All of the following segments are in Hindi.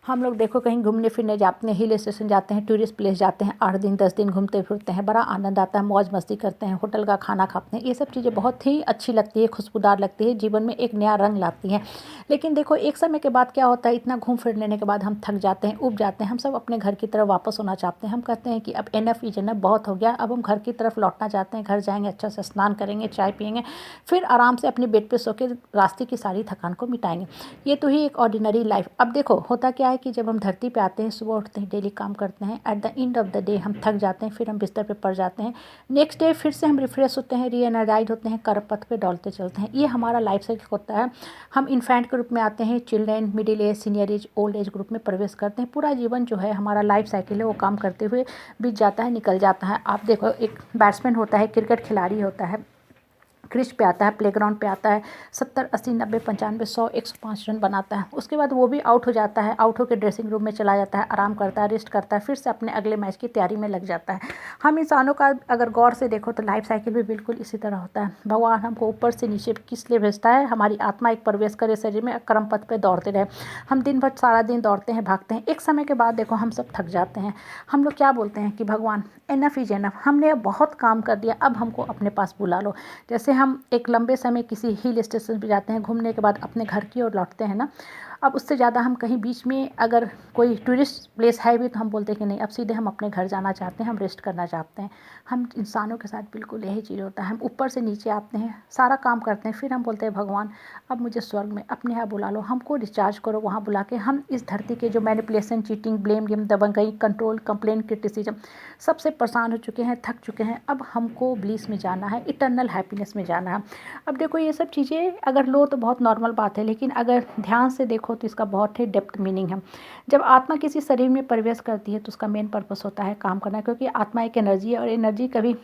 हम लोग देखो कहीं घूमने फिरने जाते हैं, हिल स्टेशन जाते हैं, टूरिस्ट प्लेस जाते हैं, 8 दिन 10 दिन घूमते फिरते हैं, बड़ा आनंद आता है, मौज मस्ती करते हैं, होटल का खाना खाते हैं। ये सब चीज़ें बहुत ही अच्छी लगती है, खुशबूदार लगती है, जीवन में एक नया रंग लाती हैं। लेकिन देखो एक समय के बाद क्या होता है, इतना घूम फिर लेने के बाद हम थक जाते हैं, ऊब जाते हैं, हम सब अपने घर की तरफ वापस होना चाहते हैं। हम कहते हैं कि अब एनफ इज एनफ, बहुत हो गया, अब हम घर की तरफ लौटना चाहते हैं। घर जाएंगे, अच्छा से स्नान करेंगे, चाय पियेंगे, फिर आराम से अपने बेड पे सो के रास्ते की सारी थकान को मिटाएंगे। ये तो ही एक ऑर्डिनरी लाइफ। अब देखो होता क्या है कि जब हम धरती पे आते हैं, सुबह उठते हैं, डेली काम करते हैं, at the end of the day हम थक जाते हैं, फिर हम बिस्तर पे पड़ जाते हैं। नेक्स्ट डे फिर से हम रिफ्रेश होते हैं, री एनर्जाइज होते हैं, कर्म पथ पे दौड़ते चलते हैं। ये हमारा लाइफ साइकिल होता है। हम इन्फेंट के रूप में आते हैं, children, middle age, senior age, old age group में प्रवेश करते हैं। पूरा जीवन जो है हमारा लाइफ साइकिल है, वो काम करते हुए बीत जाता है, निकल जाता है। आप देखो एक बैट्समैन होता है, क्रिकेट खिलाड़ी होता है, क्रीज पे आता है, प्लेग्राउंड पे आता है, 70 80 90 95 100 105 रन बनाता है। उसके बाद वो भी आउट हो जाता है, आउट होकर ड्रेसिंग रूम में चला जाता है, आराम करता है, रेस्ट करता है, फिर से अपने अगले मैच की तैयारी में लग जाता है। हम इंसानों का अगर गौर से देखो तो लाइफ साइकिल भी बिल्कुल इसी तरह होता है। भगवान हमको ऊपर से नीचे किस लिए भेजता है, हमारी आत्मा एक प्रवेश करे शरीर में, कर्म पथ पे दौड़ते रहे। हम दिन भर सारा दिन दौड़ते हैं, भागते हैं, एक समय के बाद देखो हम सब थक जाते हैं। हम लोग क्या बोलते हैं कि भगवान एनफ इज एनफ, हमने बहुत काम कर दिया, अब हमको अपने पास बुला लो। जैसे हम एक लंबे समय किसी हिल स्टेशन पे जाते हैं, घूमने के बाद अपने घर की ओर लौटते हैं ना, अब उससे ज़्यादा हम कहीं बीच में अगर कोई टूरिस्ट प्लेस है भी तो हम बोलते हैं कि नहीं, अब सीधे हम अपने घर जाना चाहते हैं, हम रेस्ट करना चाहते हैं। हम इंसानों के साथ बिल्कुल यही चीज़ होता है। हम ऊपर से नीचे आते हैं, सारा काम करते हैं, फिर हम बोलते हैं भगवान अब मुझे स्वर्ग में अपने यहाँ बुला लो, हमको रिचार्ज करो वहाँ बुला के। हम इस धरती के जो मैनिपुलेशन, चीटिंग, ब्लेम गेम, दबंगई, कंट्रोल, कंप्लेन, क्रिटिसिज्म सबसे परेशान हो चुके हैं, थक चुके हैं। अब हमको ब्लिस में जाना है, इटर्नल हैप्पीनेस में जाना है। अब देखो ये सब चीज़ें अगर लो तो बहुत नॉर्मल बात है, लेकिन अगर ध्यान से देखो तो इसका बहुत ही डेप्थ मीनिंग है। जब आत्मा किसी शरीर में प्रवेश करती है तो उसका मेन पर्पस होता है काम करना, क्योंकि आत्मा एक एनर्जी है और एनर्जी कभी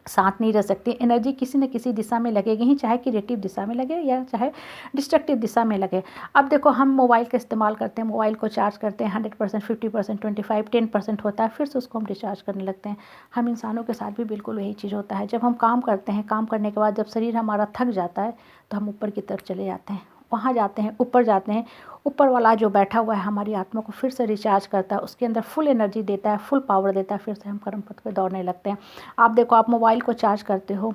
साथ नहीं रह सकती। एनर्जी किसी न किसी दिशा में लगेगी ही, चाहे क्रिएटिव दिशा में लगे या चाहे डिस्ट्रक्टिव दिशा में लगे। अब देखो हम मोबाइल का इस्तेमाल करते हैं, मोबाइल को चार्ज करते हैं, 100% 50% 25 10% होता है, फिर से उसको हम डिस्चार्ज करने लगते हैं। हम इंसानों के साथ भी बिल्कुल यही चीज़ होता है। जब हम काम करते हैं, काम करने के बाद जब शरीर हमारा थक जाता है तो हम ऊपर की तरफ चले जाते हैं, वहाँ जाते हैं, ऊपर जाते हैं। ऊपर वाला जो बैठा हुआ है हमारी आत्मा को फिर से रिचार्ज करता है, उसके अंदर फुल एनर्जी देता है, फुल पावर देता है, फिर से हम कर्म पथ पे दौड़ने लगते हैं। आप देखो आप मोबाइल को चार्ज करते हो,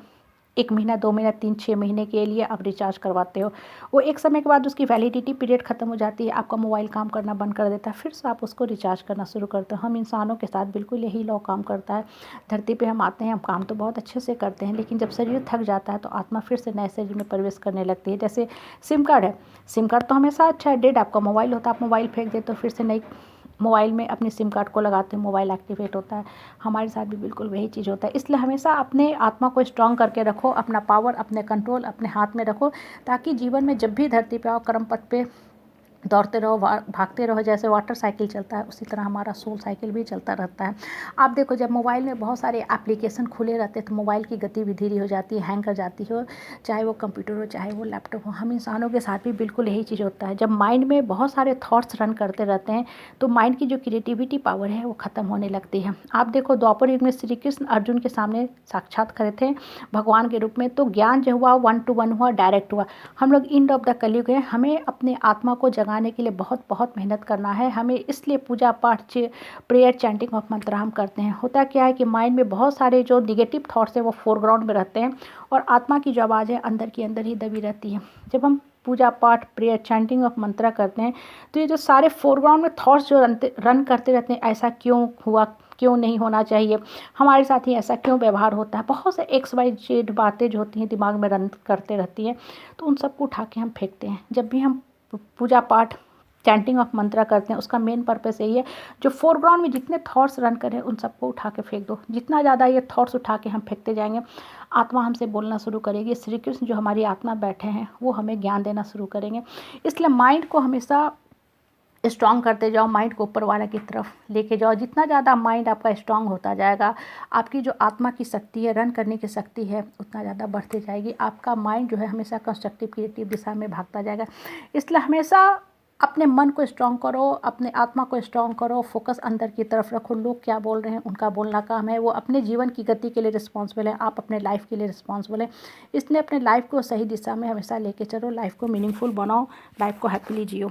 1 महीना 2 महीना 3 6 महीने के लिए आप रिचार्ज करवाते हो, वो एक समय के बाद उसकी वैलिडिटी पीरियड ख़त्म हो जाती है, आपका मोबाइल काम करना बंद कर देता है, फिर से आप उसको रिचार्ज करना शुरू करते हो। हम इंसानों के साथ बिल्कुल यही लॉ काम करता है। धरती पे हम आते हैं, हम काम तो बहुत अच्छे से करते हैं, लेकिन जब शरीर थक जाता है तो आत्मा फिर से नए शरीर में प्रवेश करने लगती है। जैसे सिम कार्ड है, सिम कार्ड तो हमेशा अच्छा है, डेड आपका मोबाइल होता है, आप मोबाइल फेंक देते हो, फिर से नई मोबाइल में अपनी सिम कार्ड को लगाते हैं, मोबाइल एक्टिवेट होता है। हमारे साथ भी बिल्कुल वही चीज़ होता है। इसलिए हमेशा अपने आत्मा को स्ट्रॉन्ग करके रखो, अपना पावर, अपने कंट्रोल अपने हाथ में रखो, ताकि जीवन में जब भी धरती पे आओ, कर्म पथ पे दौड़ते रहो, भागते रहो। जैसे वाटर साइकिल चलता है उसी तरह हमारा सोल साइकिल भी चलता रहता है। आप देखो जब मोबाइल में बहुत सारे एप्लीकेशन खुले रहते हैं तो मोबाइल की गति भी धीरे हो जाती है, हैंग कर जाती हो, चाहे वो कंप्यूटर हो चाहे वो लैपटॉप हो। हम इंसानों के साथ भी बिल्कुल यही चीज़ होता है। जब माइंड में बहुत सारे थॉट्स रन करते रहते हैं तो माइंड की जो क्रिएटिविटी पावर है वो ख़त्म होने लगती है। आप देखो द्वापर युग में श्री कृष्ण अर्जुन के सामने साक्षात खड़े थे भगवान के रूप में, तो ज्ञान जो हुआ 1 to 1 हुआ, डायरेक्ट हुआ। हम लोग एंड ऑफ द कलयुग है, हमें अपने आत्मा को जगाने के लिए बहुत बहुत मेहनत करना है। हमें इसलिए पूजा पाठ, प्रेयर, चैंटिंग ऑफ मंत्र हम करते हैं। होता क्या है कि माइंड में बहुत सारे जो निगेटिव थॉट्स हैं वो फोरग्राउंड में रहते हैं और आत्मा की जो आवाज़ है अंदर की अंदर ही दबी रहती है। जब हम पूजा पाठ, प्रेयर, चैंटिंग ऑफ मंत्र करते हैं तो ये जो सारे फोरग्राउंड में थॉट्स जो रन करते रहते हैं, ऐसा क्यों हुआ, क्यों नहीं होना चाहिए, हमारे साथ ही ऐसा क्यों व्यवहार होता है, बहुत से XYZ बातें जो होती हैं दिमाग में रन करते रहती हैं, तो उन सबको उठा के हम फेंकते हैं। जब भी हम पूजा पाठ, चैंटिंग ऑफ मंत्रा करते हैं उसका मेन पर्पस यही है, जो फोरग्राउंड में जितने थॉट्स रन करें उन सबको उठा के फेंक दो। जितना ज़्यादा ये थॉट्स उठा के हम फेंकते जाएंगे, आत्मा हमसे बोलना शुरू करेगी। श्री कृष्ण जो हमारी आत्मा बैठे हैं वो हमें ज्ञान देना शुरू करेंगे। इसलिए माइंड को हमेशा स्ट्रॉन्ग करते जाओ, माइंड को ऊपर वाला की तरफ लेके जाओ। जितना ज़्यादा माइंड आपका स्ट्रॉन्ग होता जाएगा, आपकी जो आत्मा की शक्ति है, रन करने की शक्ति है, उतना ज़्यादा बढ़ती जाएगी। आपका माइंड जो है हमेशा कंस्ट्रक्टिव क्रिएटिव दिशा में भागता जाएगा। इसलिए हमेशा अपने मन को स्ट्रॉन्ग करो, अपने आत्मा को स्ट्रॉन्ग करो, फोकस अंदर की तरफ रखो। लोग क्या बोल रहे हैं उनका बोलना काम है, वो अपने जीवन की गति के लिए रिस्पॉन्सिबल है, आप अपने लाइफ के लिए रिस्पॉन्सिबल है। इसलिए अपने लाइफ को सही दिशा में हमेशा लेके चलो, लाइफ को मीनिंगफुल बनाओ, लाइफ को हैप्पीली जियो।